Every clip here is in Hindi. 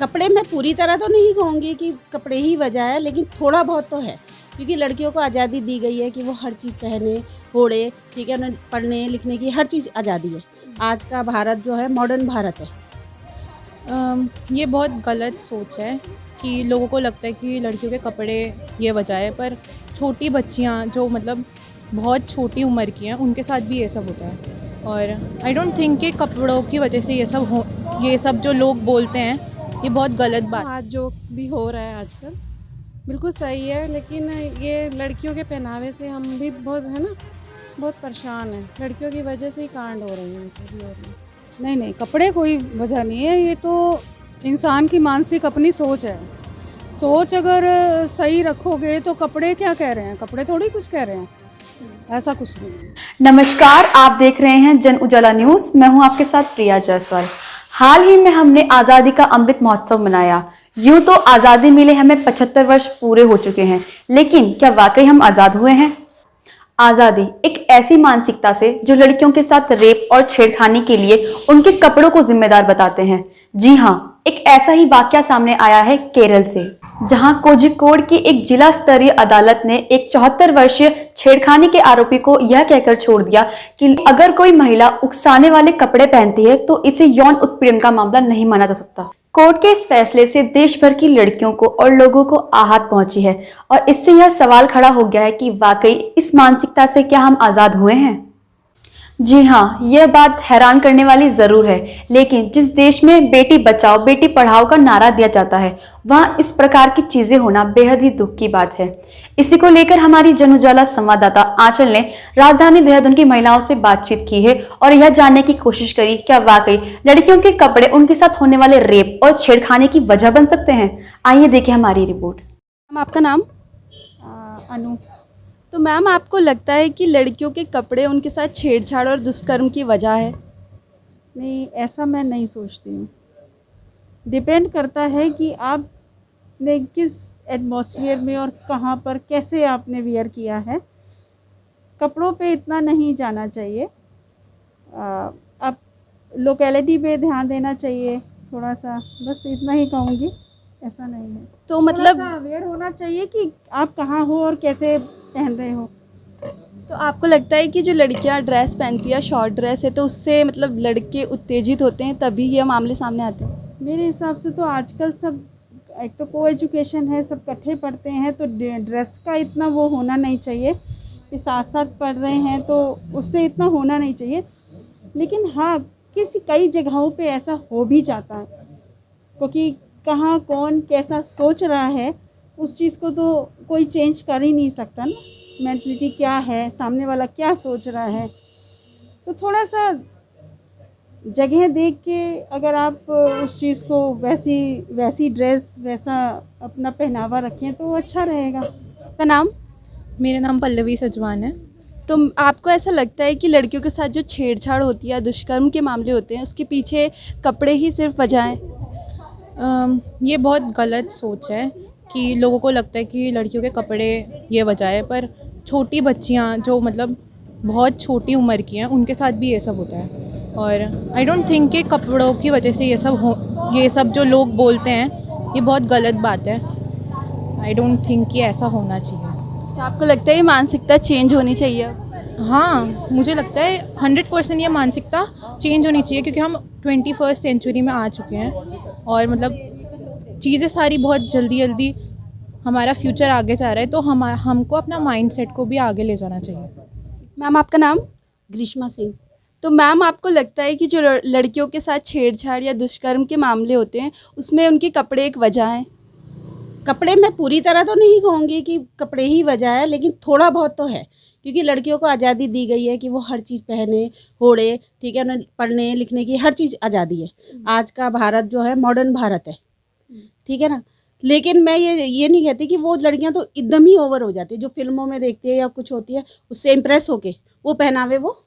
कपड़े मैं पूरी तरह तो नहीं कहूँगी कि कपड़े ही वजह है, लेकिन थोड़ा बहुत तो है, क्योंकि लड़कियों को आज़ादी दी गई है कि वो हर चीज़ पहने, ओढ़े, ठीक है, उन्हें पढ़ने लिखने की हर चीज़ आज़ादी है। आज का भारत जो है मॉडर्न भारत है। ये बहुत गलत सोच है कि लोगों को लगता है कि लड़कियों के कपड़े ये वजह है, पर छोटी बच्चियां जो मतलब बहुत छोटी उम्र की हैं उनके साथ भी ये सब होता है। और आई डोंट थिंक कि कपड़ों की वजह से ये सब जो लोग बोलते हैं ये बहुत गलत बात। आज जो भी हो रहा है आजकल बिल्कुल सही है, लेकिन ये लड़कियों के पहनावे से हम भी बहुत है ना, बहुत परेशान हैं। लड़कियों की वजह से ही कांड हो रहे हैं कभी और नहीं। नहीं, कपड़े कोई वजह नहीं है, ये तो इंसान की मानसिक अपनी सोच है। सोच अगर सही रखोगे तो कपड़े क्या कह रहे हैं, कपड़े थोड़ी कुछ कह रहे हैं, ऐसा कुछ नहीं है। नमस्कार, आप देख रहे हैं जन उजाला न्यूज। मैं हूं आपके साथ प्रिया जायसवाल। हाल ही में हमने आज़ादी का अमृत महोत्सव मनाया। यूं तो आज़ादी मिले हमें 75 वर्ष पूरे हो चुके हैं, लेकिन क्या वाकई हम आज़ाद हुए हैं? आज़ादी एक ऐसी मानसिकता से जो लड़कियों के साथ रेप और छेड़खानी के लिए उनके कपड़ों को जिम्मेदार बताते हैं। जी हाँ, एक ऐसा ही वाकया सामने आया है केरल से, जहां कोझिकोड की एक जिला स्तरीय अदालत ने एक 74 वर्षीय छेड़खानी के आरोपी को यह कहकर छोड़ दिया कि अगर कोई महिला उकसाने वाले कपड़े पहनती है तो इसे यौन उत्पीड़न का मामला नहीं माना जा सकता। कोर्ट के इस फैसले से देश भर की लड़कियों को और लोगों को आहत पहुंची है और इससे यह सवाल खड़ा हो गया है कि वाकई इस मानसिकता से क्या हम आज़ाद हुए हैं? जी हाँ, यह बात हैरान करने वाली जरूर है, लेकिन जिस देश में बेटी बचाओ बेटी पढ़ाओ का नारा दिया जाता है वहाँ इस प्रकार की चीजें होना बेहद ही दुख की बात है। इसी को लेकर हमारी जन उजाला संवाददाता आंचल ने राजधानी देहरादून की महिलाओं से बातचीत की है और यह जानने की कोशिश करी क्या वाकई लड़कियों के कपड़े उनके साथ होने वाले रेप और छेड़खानी की वजह बन सकते हैं। आइए देखें हमारी रिपोर्ट। मैम, आपका नाम? अनु, तो मैम, आपको लगता है कि लड़कियों के कपड़े उनके साथ छेड़छाड़ और दुष्कर्म की वजह है? नहीं, ऐसा मैं नहीं सोचती हूँ। डिपेंड करता है कि आपने किस एटमॉस्फेयर में और कहाँ पर कैसे आपने वियर किया है। कपड़ों पे इतना नहीं जाना चाहिए। आप लोकेलिटी पे ध्यान देना चाहिए थोड़ा सा, बस इतना ही कहूँगी। ऐसा नहीं है, तो मतलब अवेयर होना चाहिए कि आप कहाँ हो और कैसे पहन रहे हो। तो आपको लगता है कि जो लड़कियां ड्रेस पहनती है, शॉर्ट ड्रेस है, तो उससे मतलब लड़के उत्तेजित होते हैं तभी ये मामले सामने आते हैं? मेरे हिसाब से तो आजकल सब एक तो को एजुकेशन है, सब इकट्ठे पढ़ते हैं, तो ड्रेस का इतना वो होना नहीं चाहिए कि साथ साथ पढ़ रहे हैं तो उससे इतना होना नहीं चाहिए। लेकिन हाँ, कई जगहों पे ऐसा हो भी जाता है, क्योंकि कहाँ कौन कैसा सोच रहा है उस चीज़ को तो कोई चेंज कर ही नहीं सकता ना। मेंटलिटी क्या है, सामने वाला क्या सोच रहा है, तो थोड़ा सा जगह देख के अगर आप उस चीज़ को वैसी ड्रेस वैसा अपना पहनावा रखें तो अच्छा रहेगा। का नाम? मेरा नाम पल्लवी सजवान है। तो आपको ऐसा लगता है कि लड़कियों के साथ जो छेड़छाड़ होती है, दुष्कर्म के मामले होते हैं, उसके पीछे कपड़े ही सिर्फ वजह हैं? ये बहुत गलत सोच है कि लोगों को लगता है कि लड़कियों के कपड़े ये वजह है, पर छोटी बच्चियां जो मतलब बहुत छोटी उम्र की हैं उनके साथ भी ये सब होता है। और आई डोंट थिंक कि कपड़ों की वजह से ये सब जो लोग बोलते हैं ये बहुत गलत बात है। आई डोंट थिंक कि ऐसा होना चाहिए। तो आपको लगता है ये मानसिकता चेंज होनी चाहिए? हाँ, मुझे लगता है 100% ये मानसिकता चेंज होनी चाहिए, क्योंकि हम 21st सेंचुरी में आ चुके हैं और मतलब चीज़ें सारी बहुत जल्दी जल्दी, हमारा फ्यूचर आगे जा रहा है, तो हमको अपना माइंडसेट को भी आगे ले जाना चाहिए। मैम, आपका नाम? ग्रीष्मा सिंह। तो मैम, आपको लगता है कि जो लड़कियों के साथ छेड़छाड़ या दुष्कर्म के मामले होते हैं उसमें उनके कपड़े एक वजह है? कपड़े मैं पूरी तरह तो नहीं कहूँगी कि कपड़े ही वजह है, लेकिन थोड़ा बहुत तो है, क्योंकि लड़कियों को आज़ादी दी गई है कि वो हर चीज़ पहने, ओढ़े, ठीक है, उन्हें पढ़ने लिखने की हर चीज़ आज़ादी है। आज का भारत जो है मॉडर्न भारत है, ठीक है ना। लेकिन मैं ये नहीं कहती कि वो लड़कियां तो एकदम ही ओवर हो जाती है, जो फिल्मों में देखती है या कुछ होती है उससे इम्प्रेस होके वो पहनावे वो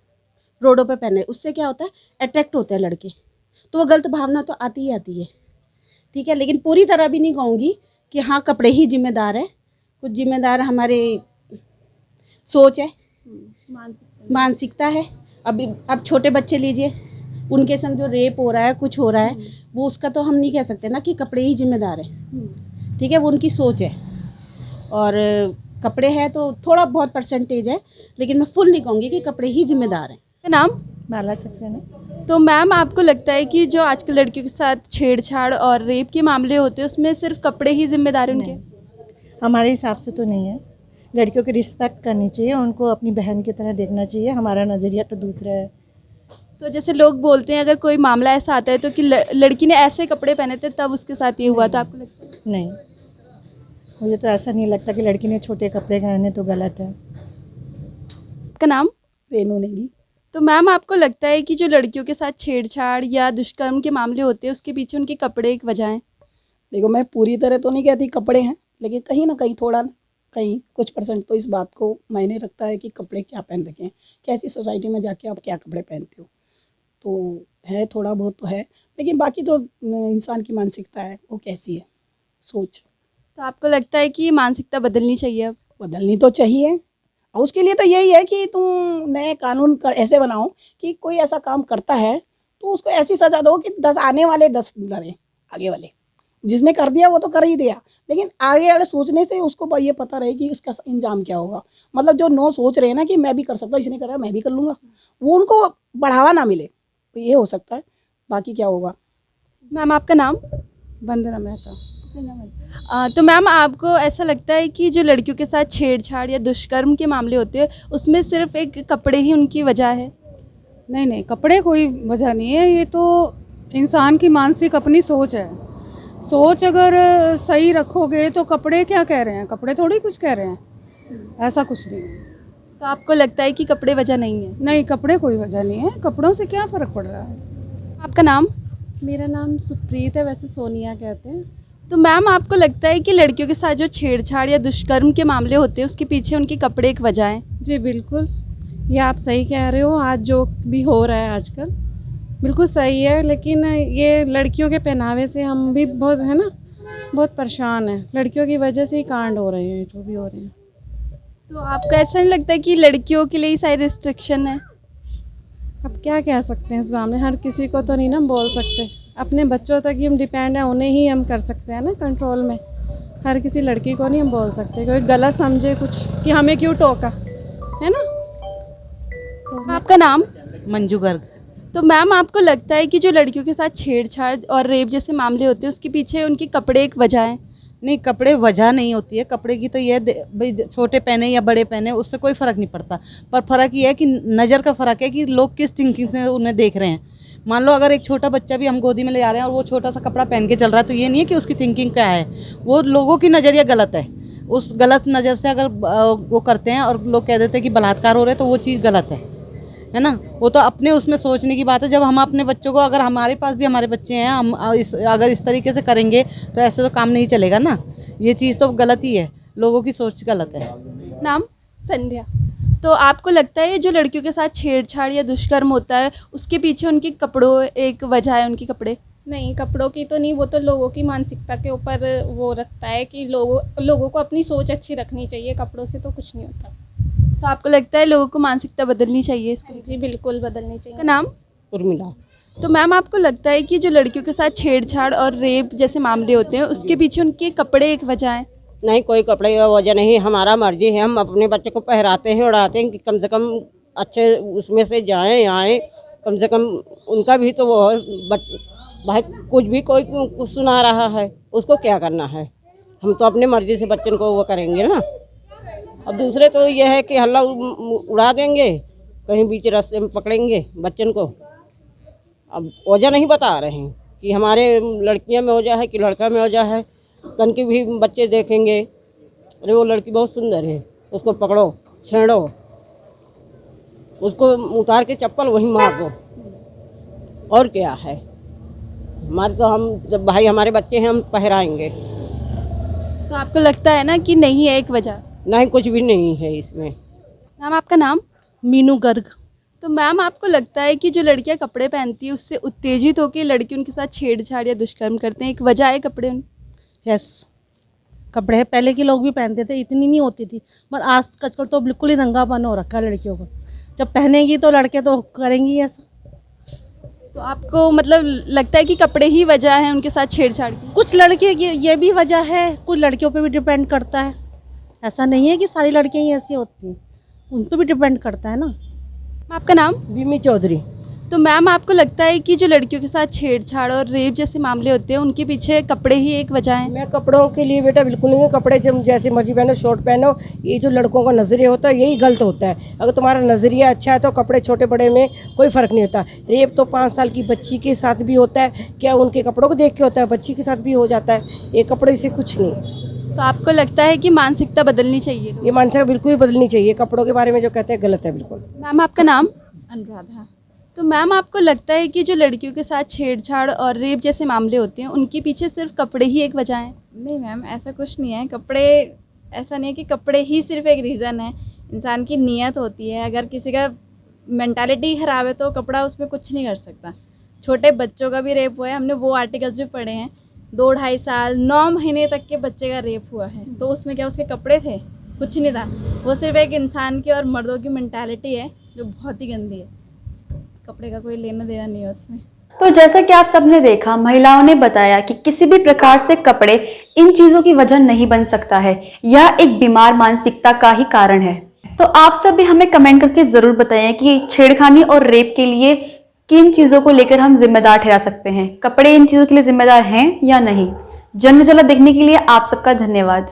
रोडों पे पहने, उससे क्या होता है, अट्रैक्ट होते हैं लड़के, तो वो गलत भावना तो आती ही आती है, ठीक है। लेकिन पूरी तरह भी नहीं कहूँगी कि हाँ कपड़े ही जिम्मेदार है, कुछ जिम्मेदार हमारे सोच है, मानसिकता है। अब छोटे बच्चे लीजिए, उनके संग जो रेप हो रहा है, कुछ हो रहा है, वो उसका तो हम नहीं कह सकते ना कि कपड़े ही जिम्मेदार हैं। ठीक है, वो उनकी सोच है। और कपड़े हैं तो थोड़ा बहुत परसेंटेज है, लेकिन मैं फुल नहीं कहूँगी कि कपड़े ही जिम्मेदार हैं। का नाम? माला सक्सेना। तो मैम आपको लगता है कि जो आजकल लड़कियों के साथ छेड़छाड़ और रेप के मामले होते हैं उसमें सिर्फ कपड़े ही जिम्मेदार हैं उनके? हमारे हिसाब से तो नहीं है। लड़कियों की रिस्पेक्ट करनी चाहिए, उनको अपनी बहन की तरह देखना चाहिए। हमारा नज़रिया तो दूसरा है। तो जैसे लोग बोलते हैं अगर कोई मामला ऐसा आता है तो कि लड़की ने ऐसे कपड़े पहने थे तब उसके साथ ये हुआ, तो आपको लगता है? नहीं, मुझे तो ऐसा नहीं लगता कि लड़की ने छोटे कपड़े पहने तो गलत है। का नाम? रेनू नेगी। तो मैम आपको लगता है कि जो लड़कियों के साथ छेड़छाड़ या दुष्कर्म के मामले होते हैं उसके पीछे उनके कपड़े एक वजह है? देखो, मैं पूरी तरह तो नहीं कहती कपड़े हैं, लेकिन कहीं ना कहीं थोड़ा ना कहीं कुछ परसेंट तो इस बात को मायने रखता है कि कपड़े क्या पहन रखे हैं, कैसी सोसाइटी में जाके आप क्या कपड़े पहनते हो। तो है, थोड़ा बहुत तो है, लेकिन बाकी तो इंसान की मानसिकता है, वो कैसी है, सोच। तो आपको लगता है कि ये मानसिकता बदलनी चाहिए अब? बदलनी तो चाहिए, और उसके लिए तो यही है कि तुम नए कानून ऐसे बनाओ कि कोई ऐसा काम करता है तो उसको ऐसी सज़ा दो कि 10 आने वाले 10 डरे। आगे वाले जिसने कर दिया वो तो कर ही दिया, लेकिन आगे वाले सोचने से उसको ये पता रहे कि इसका इंजाम क्या होगा। मतलब जो नो सोच रहे हैं ना कि मैं भी कर सकता हूँ, इसने करा मैं भी कर लूँगा, वो उनको बढ़ावा ना मिले, तो ये हो सकता है। बाकी क्या होगा। मैम आपका नाम? वंदना मेहता। तो मैम आपको ऐसा लगता है कि जो लड़कियों के साथ छेड़छाड़ या दुष्कर्म के मामले होते हैं उसमें सिर्फ एक कपड़े ही उनकी वजह है? नहीं नहीं, कपड़े कोई वजह नहीं है, ये तो इंसान की मानसिक अपनी सोच है। सोच अगर सही रखोगे तो कपड़े क्या कह रहे हैं, कपड़े थोड़ी कुछ कह रहे हैं, ऐसा कुछ नहीं है। तो आपको लगता है कि कपड़े वजह नहीं है? नहीं, कपड़े कोई वजह नहीं है, कपड़ों से क्या फ़र्क पड़ रहा है। आपका नाम? मेरा नाम सुप्रीत है, वैसे सोनिया कहते हैं। तो मैम आपको लगता है कि लड़कियों के साथ जो छेड़छाड़ या दुष्कर्म के मामले होते हैं उसके पीछे उनके कपड़े एक वजह है? जी बिल्कुल, ये आप सही कह रहे हो। आज जो भी हो रहा है आजकल बिल्कुल सही है, लेकिन ये लड़कियों के पहनावे से हम भी बहुत है ना, बहुत परेशान हैं। लड़कियों की वजह से ही कांड हो रहे हैं जो भी हो रहे हैं। तो आपको ऐसा नहीं लगता कि लड़कियों के लिए ही सारी रिस्ट्रिक्शन है? अब क्या कह सकते हैं इस मामले, हर किसी को तो नहीं ना बोल सकते, अपने बच्चों तक ही हम डिपेंड हैं, उन्हें ही हम कर सकते हैं ना कंट्रोल में। हर किसी लड़की को नहीं हम बोल सकते, कोई गलत समझे कुछ कि हमें क्यों टोका, है ना। तो आपका नाम? मंजू गर्ग। तो मैम आपको लगता है कि जो लड़कियों के साथ छेड़छाड़ और रेप जैसे मामले होते हैं उसके पीछे उनके कपड़े एक वजह है? नहीं, कपड़े वजह नहीं होती है। कपड़े की तो ये भाई छोटे पहने या बड़े पहने उससे कोई फ़र्क नहीं पड़ता, पर फ़र्क ये है कि नज़र का फ़र्क है कि लोग किस थिंकिंग से उन्हें देख रहे हैं। मान लो अगर एक छोटा बच्चा भी हम गोदी में ले जा रहे हैं और वो छोटा सा कपड़ा पहन के चल रहा है तो ये नहीं है कि उसकी थिंकिंग क्या है, वो लोगों की नज़रिया गलत है। उस गलत नज़र से अगर वो करते हैं और लोग कह देते हैं कि बलात्कार हो रहे हैं तो वो चीज़ गलत है ना। वो तो अपने उसमें सोचने की बात है। जब हम अपने बच्चों को, अगर हमारे पास भी हमारे बच्चे हैं, हम अगर इस तरीके से करेंगे तो ऐसे तो काम नहीं चलेगा ना। ये चीज़ तो गलत ही है, लोगों की सोच गलत है। नाम? संध्या। तो आपको लगता है जो लड़कियों के साथ छेड़छाड़ या दुष्कर्म होता है उसके पीछे उनके कपड़ों एक वजह है, उनके कपड़े? नहीं, कपड़ों की तो नहीं, वो तो लोगों की मानसिकता के ऊपर वो रखता है कि लोगों को अपनी सोच अच्छी रखनी चाहिए, कपड़ों से तो कुछ नहीं होता। तो आपको लगता है लोगों को मानसिकता बदलनी चाहिए इसको? जी बिल्कुल बदलनी चाहिए। का नाम? उर्मिला। तो मैम आपको लगता है कि जो लड़कियों के साथ छेड़छाड़ और रेप जैसे मामले होते हैं उसके पीछे उनके कपड़े एक वजह है? नहीं, कोई कपड़े की वजह नहीं, हमारा मर्जी है। हम अपने बच्चे को पहराते हैं, उड़ाते हैं कि कम से कम अच्छे उसमें से जाएं आएँ, कम से कम उनका भी तो वो भाई कुछ भी कोई कुछ सुना रहा है उसको क्या करना है। हम तो अपने मर्जी से बच्चन को वो करेंगे ना। अब दूसरे तो ये है कि हल्ला उड़ा देंगे, कहीं बीच रास्ते में पकड़ेंगे बच्चन को। अब वजह नहीं बता रहे हैं कि हमारे लड़कियां में वजह है कि लड़का में वजह है। कन के भी बच्चे देखेंगे, अरे वो लड़की बहुत सुंदर है, उसको पकड़ो, छेड़ो, उसको उतार के चप्पल वहीं मार दो, और क्या है। हमारे तो हम जब भाई हमारे बच्चे हैं हम पहराएंगे। तो आपको लगता है ना कि नहीं है एक वजह? नहीं, कुछ भी नहीं है इसमें। मैम आपका नाम? मीनू गर्ग। तो मैम आपको लगता है कि जो लड़कियां कपड़े पहनती है उससे उत्तेजित होकर लड़के उनके साथ छेड़छाड़ या दुष्कर्म करते हैं, एक वजह है कपड़े? यस, कपड़े पहले के लोग भी पहनते थे, इतनी नहीं होती थी, पर आजकल तो बिल्कुल ही नंगापन हो रखा है लड़कियों को। जब पहनेगी तो लड़के तो करेंगी ऐसा। तो आपको मतलब लगता है कि कपड़े ही वजह है उनके साथ छेड़छाड़ की? कुछ लड़के ये भी वजह है, कुछ लड़कियों पे भी डिपेंड करता है। ऐसा नहीं है कि सारी लड़कियां ही ऐसी होती हैं, उन पे भी डिपेंड करता है ना। आपका नाम? बीमी चौधरी। तो मैम आपको लगता है कि जो लड़कियों के साथ छेड़छाड़ और रेप जैसे मामले होते हैं उनके पीछे कपड़े ही एक वजह है? मैं कपड़ों के लिए बेटा बिल्कुल नहीं है, कपड़े जब जैसे मर्जी पहनो, शॉर्ट पहनो, ये जो लड़कों का नज़रिया होता है यही गलत होता है। अगर तुम्हारा नज़रिया अच्छा है तो कपड़े छोटे बड़े में कोई फ़र्क नहीं होता। रेप तो 5 साल की बच्ची के साथ भी होता है, क्या उनके कपड़ों को देख के होता है, बच्ची के साथ भी हो जाता है, ये कपड़े से कुछ नहीं। तो आपको लगता है कि मानसिकता बदलनी चाहिए? ये मानसिकता बिल्कुल ही बदलनी चाहिए, कपड़ों के बारे में जो कहते हैं गलत है बिल्कुल। मैम आपका नाम? अनुराधा। तो मैम आपको लगता है कि जो लड़कियों के साथ छेड़छाड़ और रेप जैसे मामले होते हैं उनके पीछे सिर्फ कपड़े ही एक वजह है? नहीं मैम, ऐसा कुछ नहीं है। कपड़े ऐसा नहीं है कि कपड़े ही सिर्फ एक रीज़न है, इंसान की नीयत होती है। अगर किसी का मेंटालिटी ख़राब है तो कपड़ा उसमें कुछ नहीं कर सकता। छोटे बच्चों का भी रेप हुआ है, हमने वो आर्टिकल्स भी पढ़े हैं। 2-2.5 साल 9 महीने तक के बच्चे का रेप हुआ है, तो उसमें क्या उसके कपड़े थे? कुछ नहीं था। वो सिर्फ एक इंसान की और मर्दों की मेंटालिटी है जो बहुत ही गंदी है। कपड़े का कोई लेना देना नहीं है उसमें। तो जैसा कि आप सबने देखा, महिलाओं ने बताया कि किसी भी प्रकार से कपड़े इन चीजों की वजह नहीं बन सकता है, यह एक बीमार मानसिकता का ही कारण है। तो आप सब भी हमें कमेंट करके जरूर बताएं कि छेड़खानी और रेप के लिए किन चीजों को लेकर हम जिम्मेदार ठहरा सकते हैं, कपड़े इन चीजों के लिए जिम्मेदार हैं या नहीं। जन उजाला देखने के लिए आप सबका धन्यवाद।